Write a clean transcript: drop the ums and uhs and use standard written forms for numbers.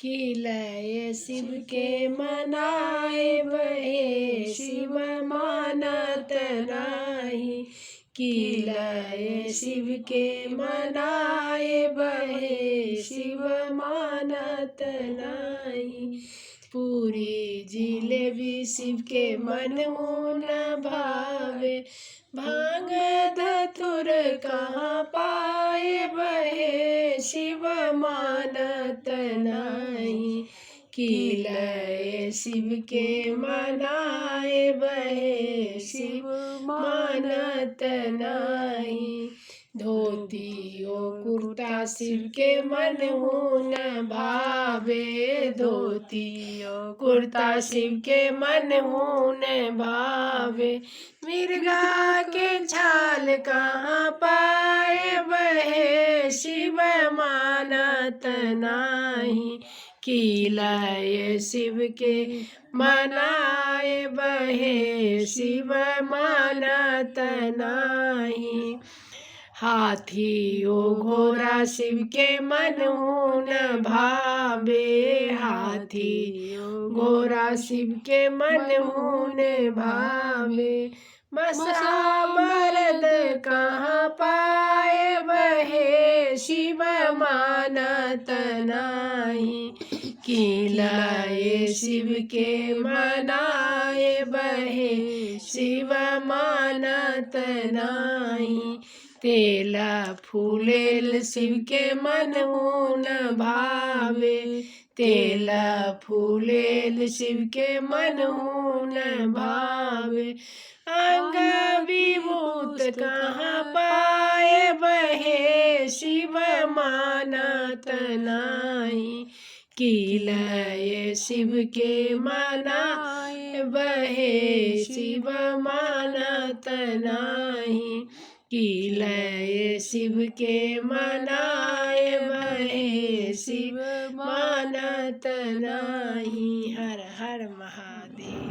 कि लय शिव के मनाए बहे शिव मानत नाही। कि लय शिव के मनाए बहे शिव मानत नाही। पूरी जिलेबी शिव के मन न भावे। भांग धतुर कहाँ पाए बहे शिव मानत नाही। कि लय शिव के मनाए बहे शिव मानत नाही। धोती ओ कुर्ता शिव के मन न भावे। धोती ओ कुर्ता शिव के मन न भावे। मिर्गा के छाल कहाँ पाए बहे शिव मानत नाही। कि लय शिव के मनाए बहे शिव मानत नाही। हाथी ओ घोड़ा शिव के मन न भावे। हाथी ओ घोड़ा शिव के मन न भावे। मसा मरद कहाँ पाए बहे शिव मानत नाही। कि लय शिव के मनाए बहे शिव मानत नाही। तेला फूलेल शिव के मन न भावे। तेला फूलेल शिव के मन न भावे। अंग विभूत कहाँ पाए बहे शिव मानत नाही। कि लय शिव के मनाए बहे शिव मानत नाही। कि लय शिव के मनाए बहे शिव मानत नाही। हर हर महादेव।